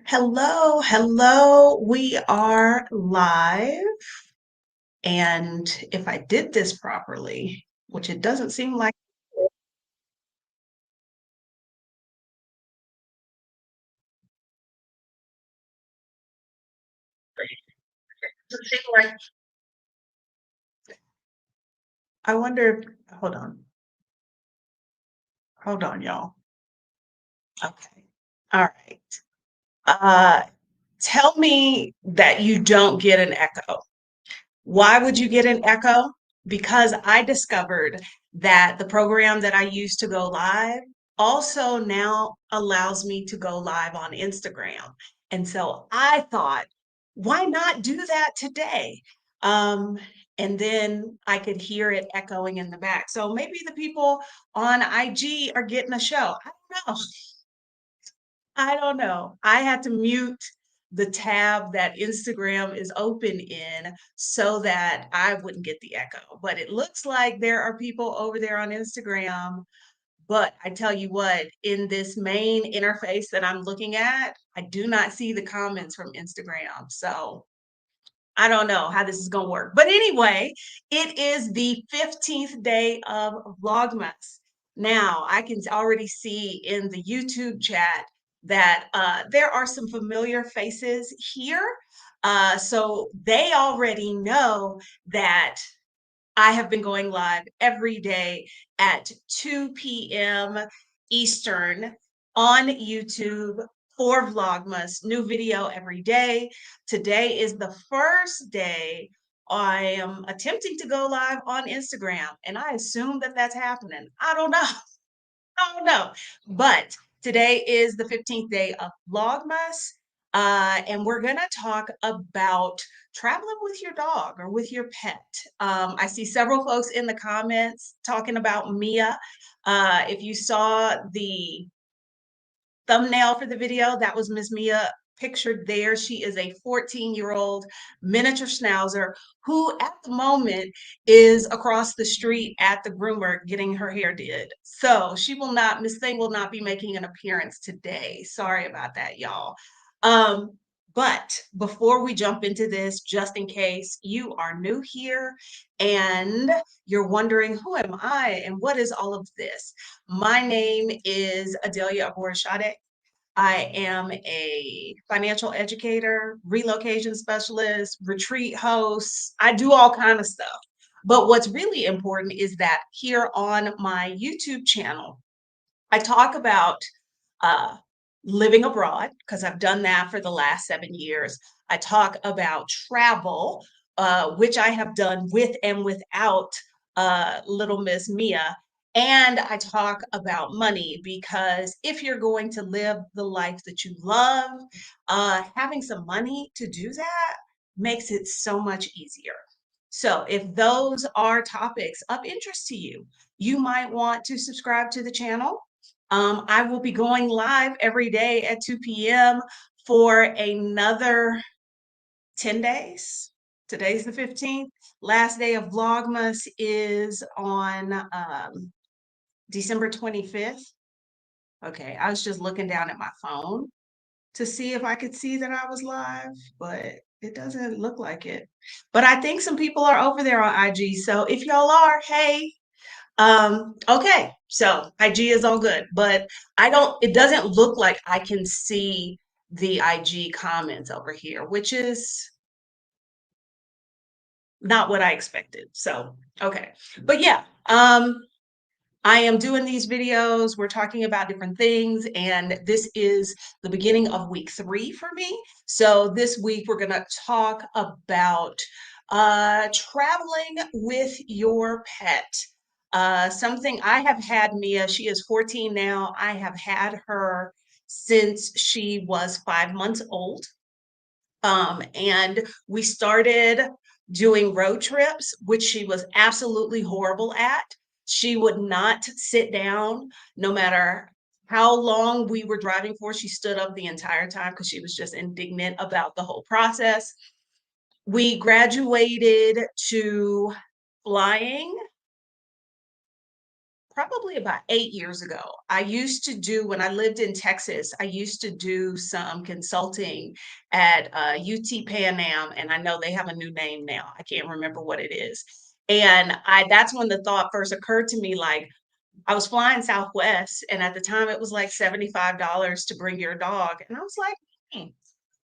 Hello, hello. We are live. And if I did this properly, which it doesn't seem like, doesn't seem like, I wonder if, hold on, y'all. Okay. All right. Uh, Tell me that you don't get an echo. Why would you get an echo? Because I discovered that the program that I used to go live also now allows me to go live on Instagram. And so I thought, why not do that today? Um, and then I could hear it echoing in the back. So maybe the people on IG are getting a show. I don't know. I don't know. I had to mute the tab that Instagram is open in so that I wouldn't get the echo. But it looks like there are people over there on Instagram. But I tell you what, in this main interface that I'm looking at, I do not see the comments from Instagram. So I don't know how this is going to work. But anyway, it is the 15th day of Vlogmas. Now, I can already see in the YouTube chat that there are some familiar faces here. So they already know that I have been going live every day at 2 p.m. Eastern on YouTube for Vlogmas, new video every day. Today is the first day I am attempting to go live on Instagram, and I assume that that's happening. I don't know. I don't know. But today is the 15th day of Vlogmas, and we're going to talk about traveling with your dog or with your pet. I see several folks in the comments talking about Mia. If you saw the thumbnail for the video, that was Miss Mia pictured there. She is a 14-year-old miniature schnauzer who at the moment is across the street at the groomer getting her hair did. So she will not, Miss Thing will not be making an appearance today. Sorry about that, y'all. But before we jump into this, just in case you are new here and you're wondering, who am I and what is all of this? My name is Adelia Aborishade. I am a financial educator, relocation specialist, retreat host. I do all kind of stuff. But what's really important is that here on my YouTube channel, I talk about uh, living abroad because I've done that for the last 7 years. I talk about travel, which I have done with and without little Miss Mia. And I talk about money because if you're going to live the life that you love, having some money to do that makes it so much easier. So if those are topics of interest to you, you might want to subscribe to the channel. I will be going live every day at 2 p.m. for another 10 days. Today's the 15th. Last day of Vlogmas is on December 25th. Okay, I was just looking down at my phone to see if I could see that I was live, but it doesn't look like it. But I think some people are over there on IG. So if y'all are, hey, okay, so IG is all good, but it doesn't look like I can see the IG comments over here, which is not what I expected. So, okay. But yeah, I am doing these videos. We're talking about different things, and this is the beginning of week 3 for me. So this week we're going to talk about traveling with your pet. Something I have had Mia, she is 14 now. I have had her since she was 5 months old. And we started doing road trips, which she was absolutely horrible at. She would not sit down no matter how long we were driving for. She stood up the entire time because she was just indignant about the whole process. We graduated to flying Probably about 8 years ago. I used to do when I lived in Texas, I used to do some consulting at, UT Pan Am, and I know they have a new name now. I can't remember what it is. And I that's when the thought first occurred to me, like, I was flying Southwest, and at the time it was like $75 to bring your dog, and I was like, "Hmm, wonder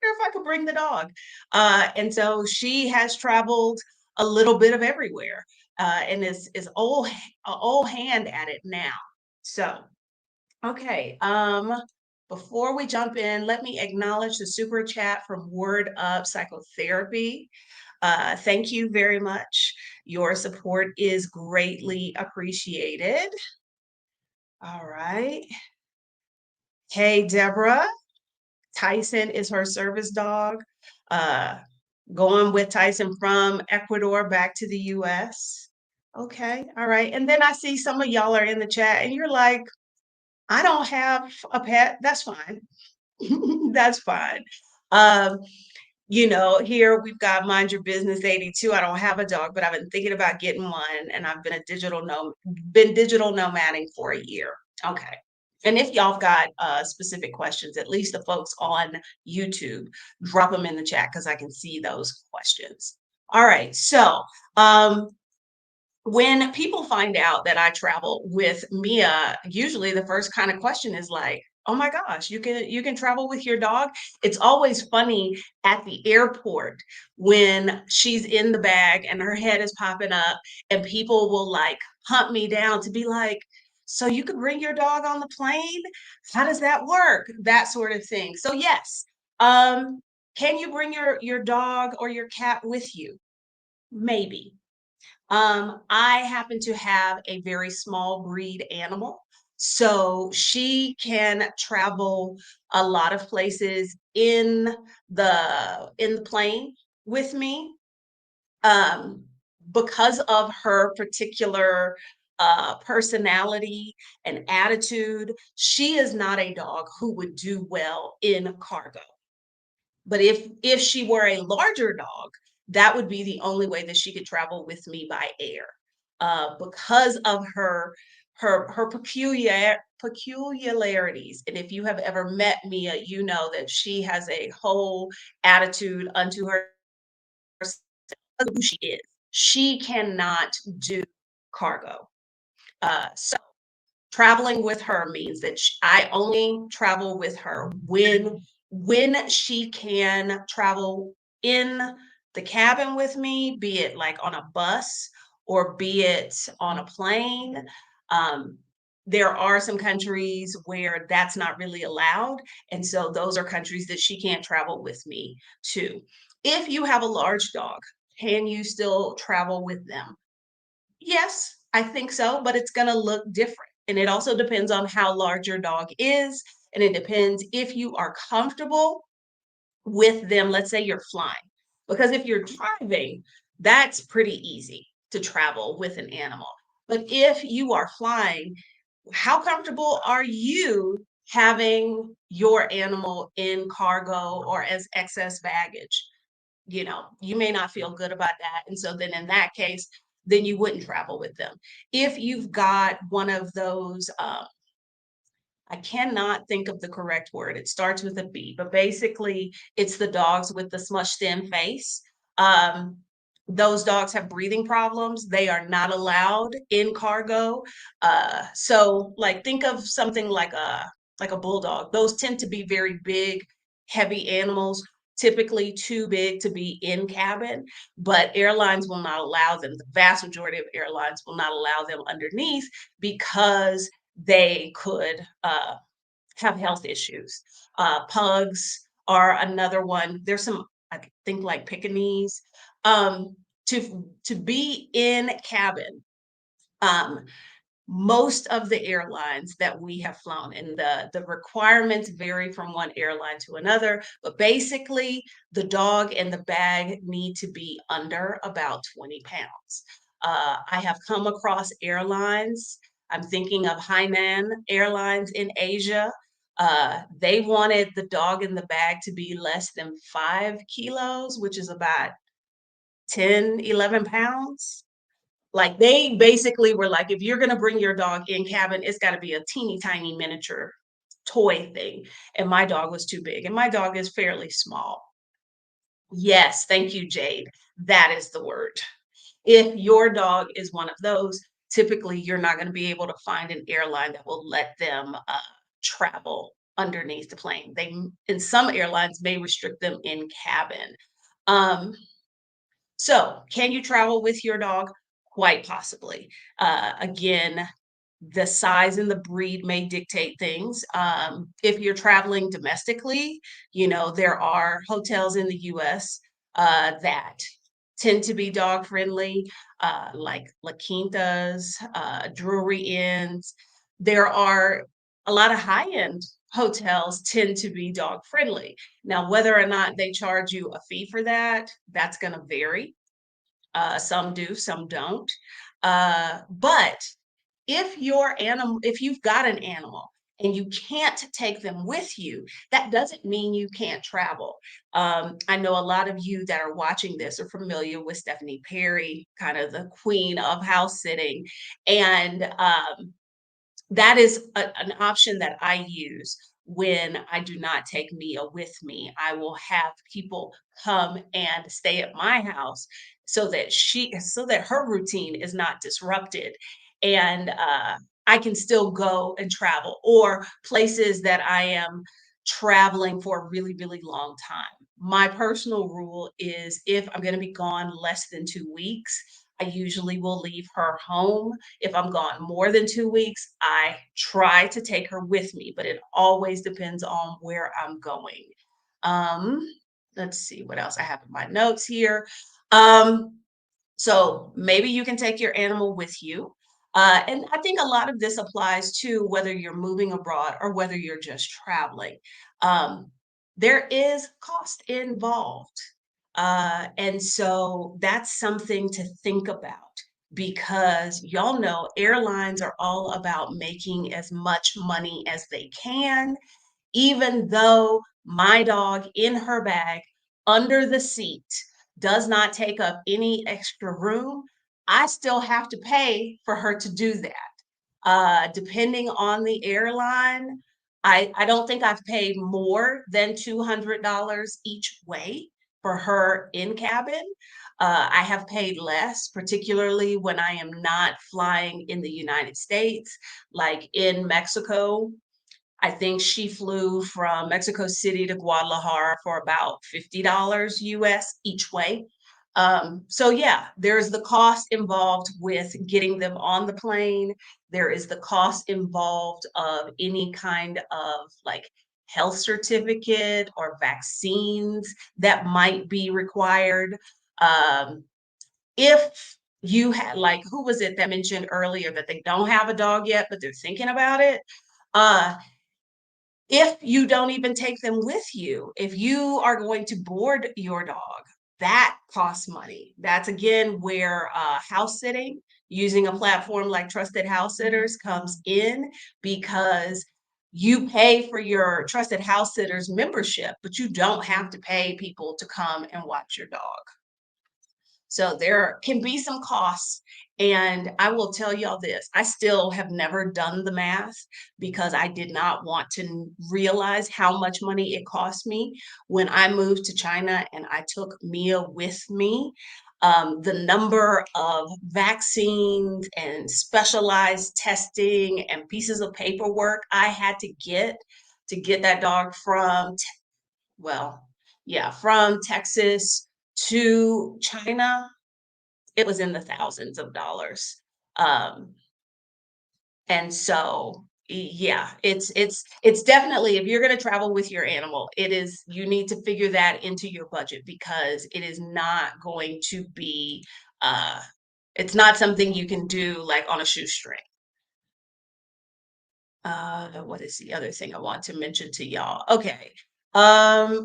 if I could bring the dog." And so she has traveled a little bit of everywhere, and is a old hand at it now. So, okay, before we jump in, let me acknowledge the super chat from Word Up Psychotherapy. Thank you very much. Your support is greatly appreciated. All right. Hey, Deborah. Tyson is her service dog. Uh, Going with Tyson from Ecuador back to the US. Okay, all right. And then I see some of y'all are in the chat and you're like, I don't have a pet. That's fine. That's fine. Um, here we've got Mind Your Business 82. I don't have a dog, but I've been thinking about getting one, and I've been digital nomading for a year. Okay. And if y'all have got specific questions, at least the folks on YouTube, drop them in the chat because I can see those questions. All right. So, um, when people find out that I travel with Mia, usually the first kind of question is like, "Oh my gosh, you can travel with your dog?" It's always funny at the airport when she's in the bag and her head is popping up and people will like hunt me down to be like, "So you could bring your dog on the plane? How does that work?" That sort of thing. So yes, um, can you bring your dog or your cat with you? Maybe. I happen to have a very small breed animal, so she can travel a lot of places in the plane with me. Um, because of her particular personality and attitude, she is not a dog who would do well in cargo. But if she were a larger dog, that would be the only way that she could travel with me by air, because of her peculiarities. And if you have ever met Mia, you know that she has a whole attitude unto herself, who she is. She cannot do cargo. So traveling with her means that I only travel with her when she can travel in the cabin with me, be it like on a bus or be it on a plane. Um, there are some countries where that's not really allowed, and so those are countries that she can't travel with me to. If you have a large dog, can you still travel with them? Yes, I think so, but it's gonna look different. And it also depends on how large your dog is, and it depends if you are comfortable with them. Let's say you're flying. Because if you're driving, that's pretty easy to travel with an animal. But if you are flying, how comfortable are you having your animal in cargo or as excess baggage? You may not feel good about that. And so then in that case, then you wouldn't travel with them. If you've got one of those, I cannot think of the correct word. It starts with a B, but basically it's the dogs with the smushed in face. Um, those dogs have breathing problems. They are not allowed in cargo. So like think of something like a bulldog. Those tend to be very big, heavy animals, typically too big to be in cabin, but airlines will not allow them. The vast majority of airlines will not allow them underneath because they could have health issues. Pugs are another one. There's some, I think, like Pekingese. To be in cabin, um, most of the airlines that we have flown, and the requirements vary from one airline to another, but basically the dog and the bag need to be under about 20 pounds. I have come across airlines. I'm thinking of Hainan Airlines in Asia. They wanted the dog in the bag to be less than 5 kilos, which is about 10, 11 pounds. Like they basically were like, if you're gonna bring your dog in cabin, it's gotta be a teeny tiny miniature toy thing. And my dog was too big, and my dog is fairly small. Yes, thank you, Jade. That is the word. If your dog is one of those, typically you're not going to be able to find an airline that will let them travel underneath the plane. In some airlines, may restrict them in cabin. Um, so, can you travel with your dog? Quite possibly. Again, the size and the breed may dictate things. If you're traveling domestically, there are hotels in the US that tend to be dog friendly, like La Quintas, Drury Inns. There are a lot of high end hotels tend to be dog friendly. Now, whether or not they charge you a fee for that, that's going to vary. Some do, some don't. But if you've got an animal and you can't take them with you, that doesn't mean you can't travel. I know a lot of you that are watching this are familiar with Stephanie Perry, kind of the queen of house sitting. And that is an option that I use when I do not take Mia with me. I will have people come and stay at my house so that her routine is not disrupted, and I can still go and travel, or places that I am traveling for a really, really long time. My personal rule is if I'm going to be gone less than 2 weeks, I usually will leave her home. If I'm gone more than 2 weeks, I try to take her with me, but it always depends on where I'm going. Um, let's see what else I have in my notes here. Um, so maybe you can take your animal with you. And I think a lot of this applies to whether you're moving abroad or whether you're just traveling. Um, there is cost involved. And so that's something to think about, because y'all know airlines are all about making as much money as they can. Even though my dog in her bag under the seat does not take up any extra room, I still have to pay for her to do that. Depending on the airline, I don't think I've paid more than $200 each way for her in cabin. I have paid less, particularly when I am not flying in the United States, like in Mexico. I think she flew from Mexico City to Guadalajara for about $50 US each way. So yeah, there's the cost involved with getting them on the plane. There is the cost involved of any kind of like health certificate or vaccines that might be required. Um, if you had, like, who was it that mentioned earlier that they don't have a dog yet, but they're thinking about it? Uh, if you don't even take them with you, if you are going to board your dog, that costs money. That's again where house sitting, using a platform like Trusted House Sitters, comes in, because you pay for your Trusted House Sitters membership, but you don't have to pay people to come and watch your dog. So there can be some costs. And I will tell y'all this, I still have never done the math because I did not want to realize how much money it cost me when I moved to China and I took Mia with me. The number of vaccines and specialized testing and pieces of paperwork I had to get that dog well, yeah, from Texas to China, it was in the thousands of dollars. Um, and so yeah, it's definitely, if you're going to travel with your animal, you need to figure that into your budget, because it is not going to be uh it's not something you can do like on a shoestring. What is the other thing I want to mention to y'all? Okay.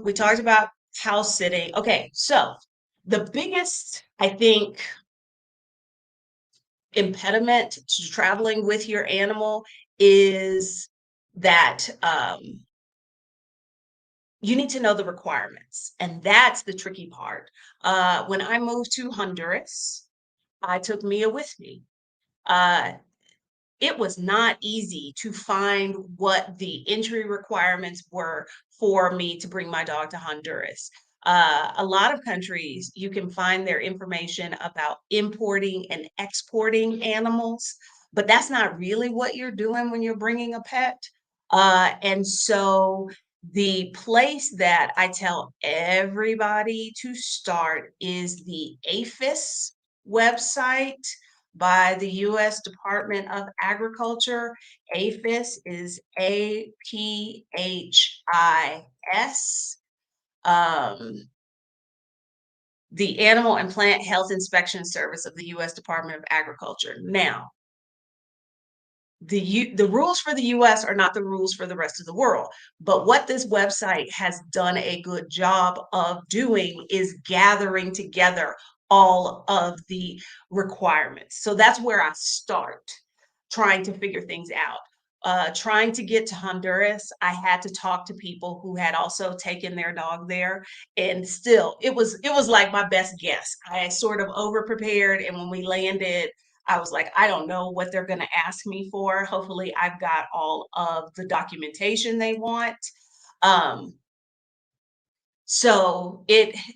We talked about house sitting. Okay, so the biggest, I think, impediment to traveling with your animal is that you need to know the requirements. And that's the tricky part. When I moved to Honduras, I took Mia with me. Uh, it was not easy to find what the entry requirements were for me to bring my dog to Honduras. A lot of countries, you can find their information about importing and exporting animals, but that's not really what you're doing when you're bringing a pet. And so the place that I tell everybody to start is the APHIS website by the U.S. Department of Agriculture. APHIS is APHIS. Um, the Animal and Plant Health Inspection Service of the U.S. Department of Agriculture. Now, the rules for the US are not the rules for the rest of the world. But what this website has done a good job of doing is gathering together all of the requirements. So that's where I start trying to figure things out. Trying to get to Honduras, I had to talk to people who had also taken their dog there, and still, it was like my best guess. I sort of over prepared, and when we landed, I was like, I don't know what they're going to ask me for. Hopefully, I've got all of the documentation they want. Um, so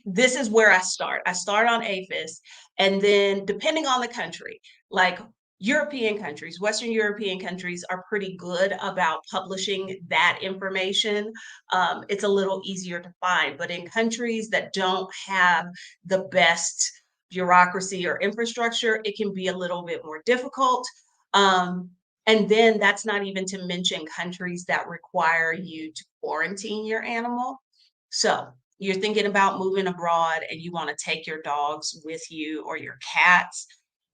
this is where I start. I start on APHIS, and then depending on the country, like European countries, Western European countries are pretty good about publishing that information. It's a little easier to find, but in countries that don't have the best bureaucracy or infrastructure, it can be a little bit more difficult. Um, and then that's not even to mention countries that require you to quarantine your animal. So you're thinking about moving abroad and you want to take your dogs with you or your cats.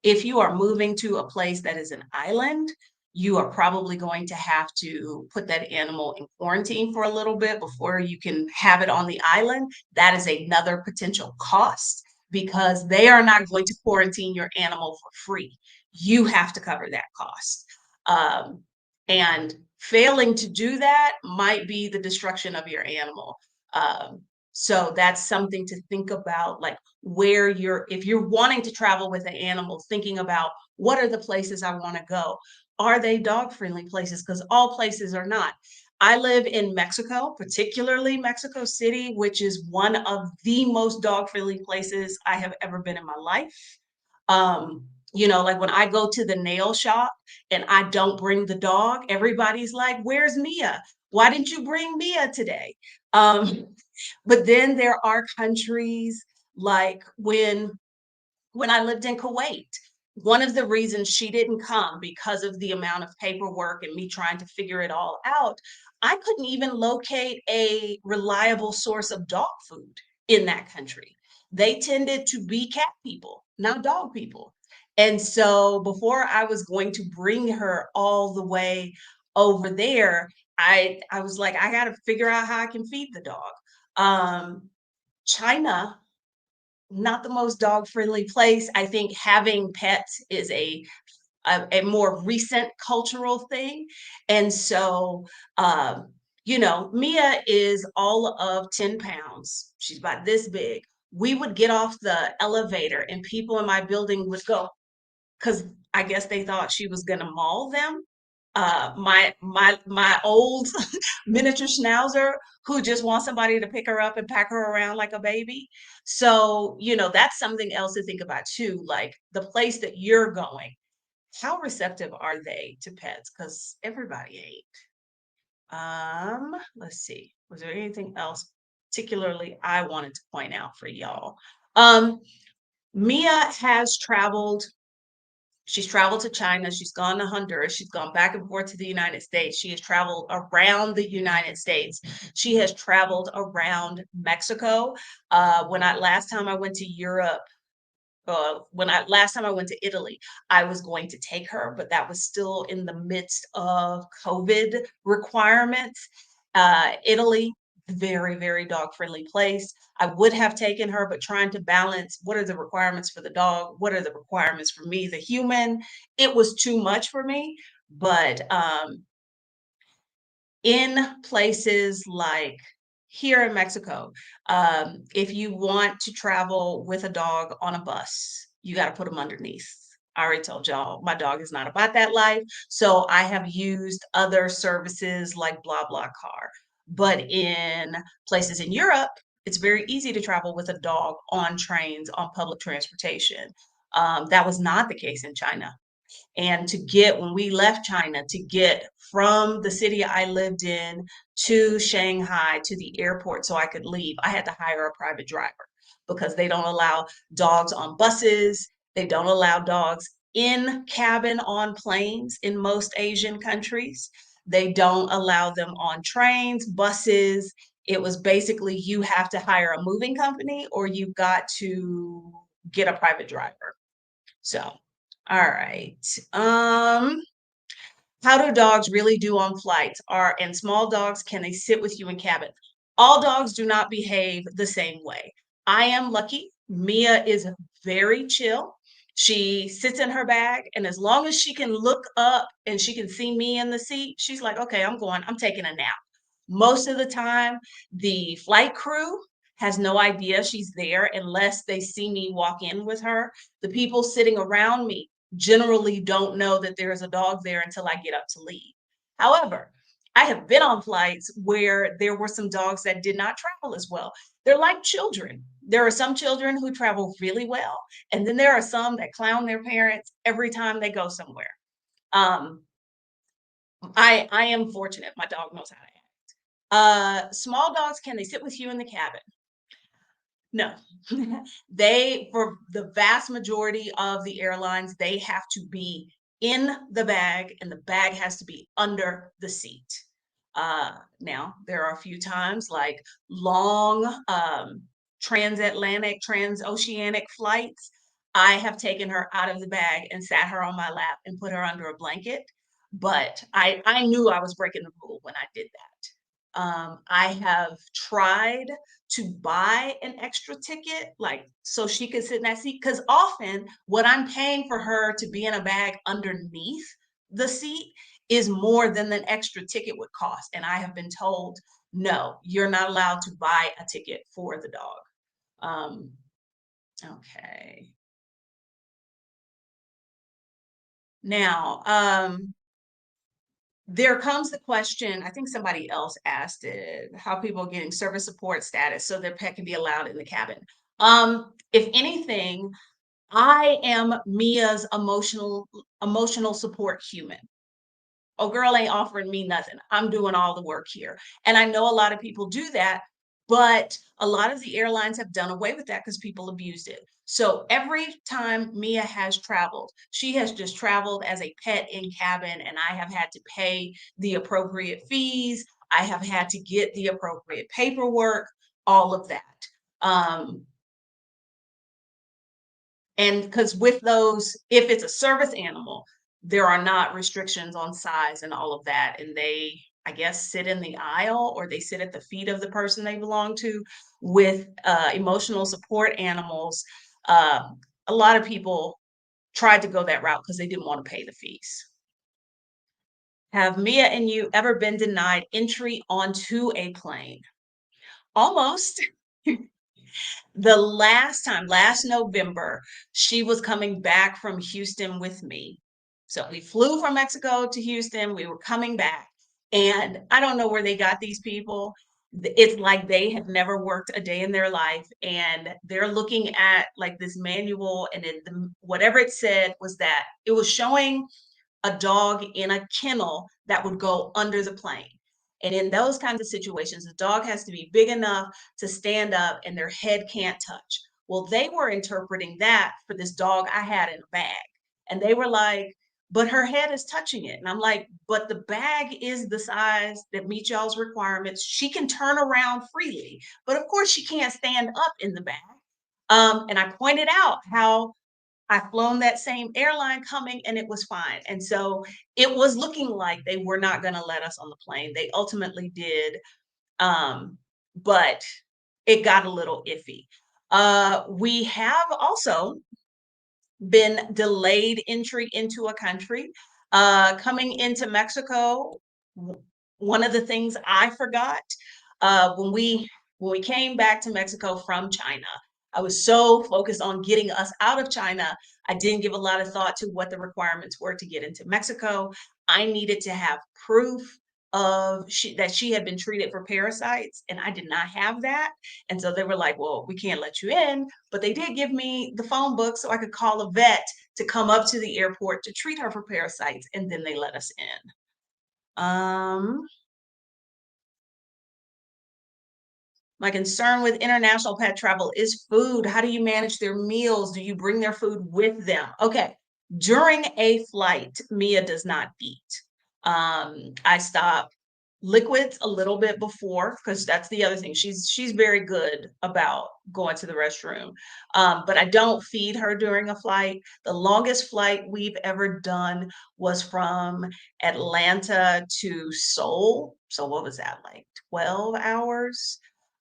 If you are moving to a place that is an island, you are probably going to have to put that animal in quarantine for a little bit before you can have it on the island. That is another potential cost because they are not going to quarantine your animal for free. You have to cover that cost. Um, and failing to do that might be the destruction of your animal. um, so that's something to think about, like where if you're wanting to travel with an animal, thinking about what are the places I want to go? Are they dog friendly places? Because all places are not. I live in Mexico, particularly Mexico City, which is one of the most dog friendly places I have ever been in my life. Like when I go to the nail shop and I don't bring the dog, everybody's like, "Where's Mia? Why didn't you bring Mia today?" Um, but then there are countries like when I lived in Kuwait, one of the reasons she didn't come because of the amount of paperwork and me trying to figure it all out, I couldn't even locate a reliable source of dog food in that country. They tended to be cat people, not dog people. And so before I was going to bring her all the way over there, I was like, I got to figure out how I can feed the dog. Um, China, not the most dog friendly place. I think having pets is a more recent cultural thing. And so, Mia is all of 10 pounds. She's about this big. We would get off the elevator and people in my building would go, because I guess they thought she was gonna maul them. My old miniature schnauzer who just wants somebody to pick her up and pack her around like a baby. So, that's something else to think about too. Like the place that you're going, how receptive are they to pets? Because everybody ain't. Let's see. Was there anything else particularly I wanted to point out for y'all? Um, Mia has traveled. She's traveled to China, she's gone to Honduras, she's gone back and forth to the United States. She has traveled around the United States. She has traveled around Mexico. When I last time I went to Europe, when I last time I went to Italy, I was going to take her, but that was still in the midst of COVID requirements. Italy, very, very dog friendly place. I would have taken her, but trying to balance what are the requirements for the dog, what are the requirements for me, the human, it was too much for me. But in places like here in Mexico, if you want to travel with a dog on a bus, you got to put them underneath. I already told y'all my dog is not about that life. So I have used other services like blah blah car. But in places in Europe, it's very easy to travel with a dog on trains, on public transportation. That was not the case in China. And to get, when we left China, to get from the city I lived in to Shanghai to the airport so I could leave, I had to hire a private driver because they don't allow dogs on buses. They don't allow dogs in cabin on planes in most Asian countries. They don't allow them on trains, buses. It was basically you have to hire a moving company or you've got to get a private driver. So, all right. How do dogs really do on flights? Are and small dogs, can they sit with you in cabin? All dogs do not behave the same way. I am lucky. Mia is very chill. She sits in her bag, and as long as she can look up and she can see me in the seat, she's like, okay, I'm going, I'm taking a nap. Most of the time, the flight crew has no idea she's there unless they see me walk in with her. The people sitting around me generally don't know that there's a dog there until I get up to leave. However, I have been on flights where there were some dogs that did not travel as well. They're like children. There are some children who travel really well, and then there are some that clown their parents every time they go somewhere. Um, I am fortunate. My dog knows how to act. Small dogs, can they sit with you in the cabin? No. They, for the vast majority of the airlines, they have to be in the bag and the bag has to be under the seat. Now, there are a few times like long transatlantic, transoceanic flights. I have taken her out of the bag and sat her on my lap and put her under a blanket. But I knew I was breaking the rule when I did that. I have tried to buy an extra ticket, like so she could sit in that seat. Because often what I'm paying for her to be in a bag underneath the seat is more than an extra ticket would cost. And I have been told, no, you're not allowed to buy a ticket for the dog. Um, okay. Now, there comes the question, I think somebody else asked it, how people are getting service support status so their pet can be allowed in the cabin. If anything, I am Mia's emotional support human. Oh, girl ain't offering me nothing. I'm doing all the work here. And I know a lot of people do that, but a lot of the airlines have done away with that because people abused it. So every time Mia has traveled, she has just traveled as a pet in cabin, and I have had to pay the appropriate fees. I have had to get the appropriate paperwork, all of that. Um, and because with those, if it's a service animal, there are not restrictions on size and all of that. And they, I guess, sit in the aisle or they sit at the feet of the person they belong to. With emotional support animals, a lot of people tried to go that route because they didn't want to pay the fees. Have Mia and you ever been denied entry onto a plane? Almost. The last time, last November, she was coming back from Houston with me. So we flew from Mexico to Houston. We were coming back. And I don't know where they got these people. It's like they have never worked a day in their life. And they're looking at like this manual, and whatever it said was that it was showing a dog in a kennel that would go under the plane. And in those kinds of situations, the dog has to be big enough to stand up and their head can't touch. Well, they were interpreting that for this dog I had in a bag. And they were like, but her head is touching it. And I'm like, but the bag is the size that meets y'all's requirements. She can turn around freely, but of course she can't stand up in the bag. And I pointed out how I've flown that same airline coming and it was fine. And so it was looking like they were not going to let us on the plane. They ultimately did. But it got a little iffy. We have also been delayed entry into a country. Coming into Mexico, one of the things I forgot when we came back to Mexico from China, I was so focused on getting us out of China, I didn't give a lot of thought to what the requirements were to get into Mexico. I needed to have proof that she had been treated for parasites, and I did not have that. And so they were like, "Well, we can't let you in," but they did give me the phone book so I could call a vet to come up to the airport to treat her for parasites, and then they let us in. Um, My concern with international pet travel is food. How do you manage their meals? Do you bring their food with them? Okay. During a flight, Mia does not eat. I stop liquids a little bit before because that's the other thing. She's very good about going to the restroom. But I don't feed her during a flight. The longest flight we've ever done was from Atlanta to Seoul. So what was that, like 12 hours?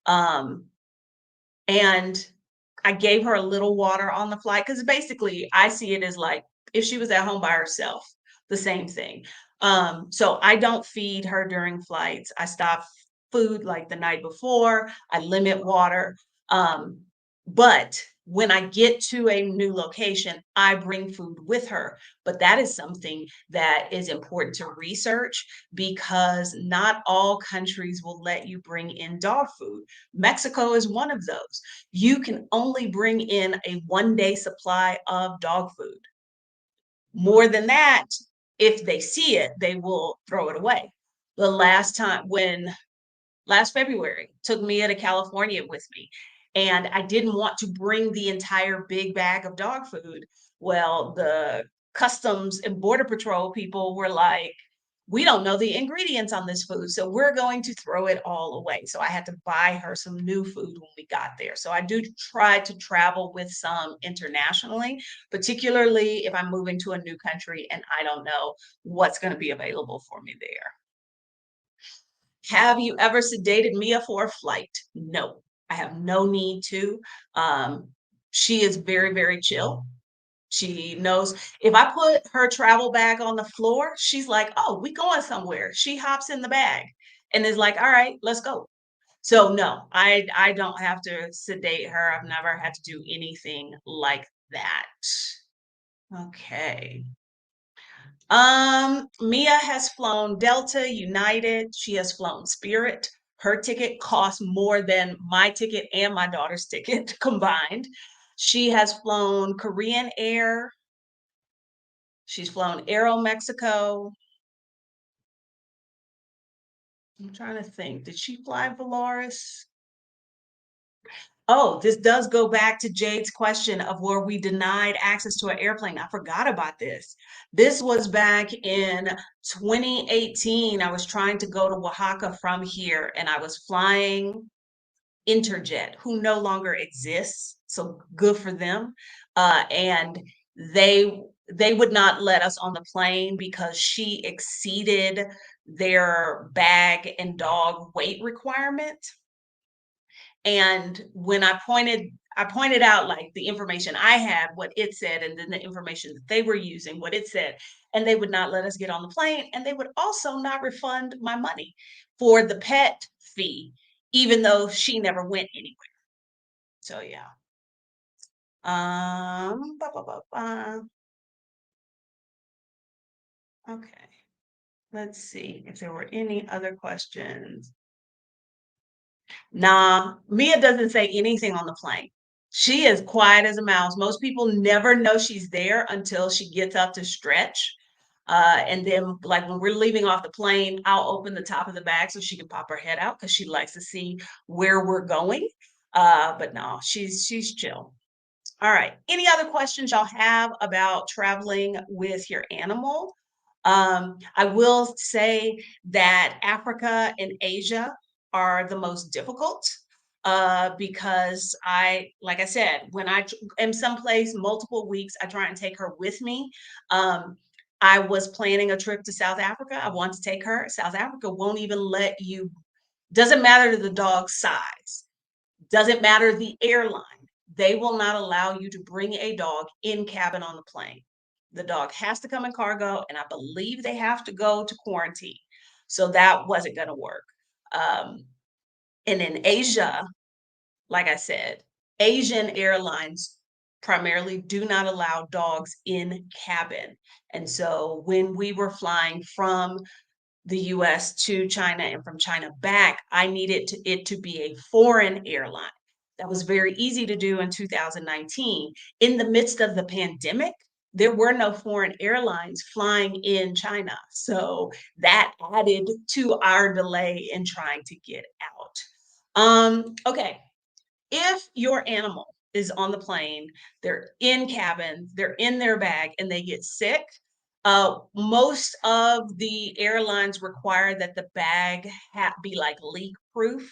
Um, and I gave her a little water on the flight because basically I see it as like if she was at home by herself, the same thing. So I don't feed her during flights. I stop food like the night before. I limit water. Um, but when I get to a new location, I bring food with her. But that is something that is important to research because not all countries will let you bring in dog food. Mexico is one of those. You can only bring in a 1 day supply of dog food. More than that, if they see it, they will throw it away. The last time when last February, took Mia to California with me, and I didn't want to bring the entire big bag of dog food. Well, the Customs and Border Patrol people were like, "We don't know the ingredients on this food, so we're going to throw it all away." So I had to buy her some new food when we got there. So I do try to travel with some internationally, particularly if I'm moving to a new country and I don't know what's going to be available for me there. Have you ever sedated Mia for a flight? No, I have no need to. Um, she is very, very chill. She knows if I put her travel bag on the floor, she's like, "Oh, we going somewhere." She hops in the bag and is like, "All right, let's go." So no, I don't have to sedate her. I've never had to do anything like that. Okay. Mia has flown Delta, United. She has flown Spirit. Her ticket costs more than my ticket and my daughter's ticket combined. She has flown Korean Air. She's flown Aero Mexico. I'm trying to think. Did she fly Volaris? Oh, this does go back to Jade's question of where we denied access to an airplane. I forgot about this. This was back in 2018. I was trying to go to Oaxaca from here, and I was flying Interjet, who no longer exists. So good for them. And they they would not let us on the plane because she exceeded their bag and dog weight requirement. And when I pointed out like the information I had, what it said, and then the information that they were using, what it said, and they would not let us get on the plane, and they would also not refund my money for the pet fee, even though she never went anywhere. So yeah. Ba, ba, ba, ba. Okay. Let's see if there were any other questions. Nah, Mia doesn't say anything on the plane. She is quiet as a mouse. Most people never know she's there until she gets up to stretch. And then, like when we're leaving off the plane, I'll open the top of the bag so she can pop her head out because she likes to see where we're going. But no, she's chill. All right. Any other questions y'all have about traveling with your animal? I will say that Africa and Asia are the most difficult because like I said, when am someplace multiple weeks, I try and take her with me. Um, I was planning a trip to South Africa. I want to take her. South Africa won't even let you, doesn't matter the dog's size, doesn't matter the airline. They will not allow you to bring a dog in cabin on the plane. The dog has to come in cargo, and I believe they have to go to quarantine. So that wasn't going to work. And in Asia, like I said, Asian airlines primarily do not allow dogs in cabin. And so when we were flying from the US to China and from China back, I needed it to be a foreign airline. That was very easy to do in 2019. In the midst of the pandemic, there were no foreign airlines flying in China. So that added to our delay in trying to get out. Okay, if your animal is on the plane, they're in cabin, they're in their bag, and they get sick, most of the airlines require that the bag be like leak proof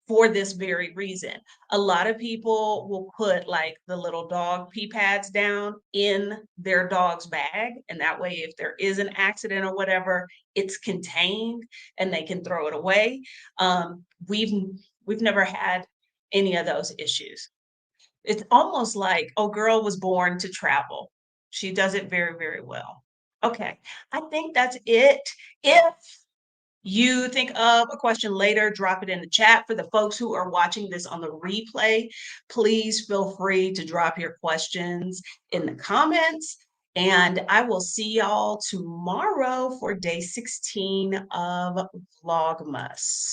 for this very reason. A lot of people will put like the little dog pee pads down in their dog's bag, and that way, if there is an accident or whatever, it's contained and they can throw it away. Um, we've we've never had any of those issues. It's almost like, "Oh, girl was born to travel." She does it very, very well. Okay, I think that's it. If you think of a question later, drop it in the chat. For the folks who are watching this on the replay, please feel free to drop your questions in the comments. And I will see y'all tomorrow for day 16 of Vlogmas.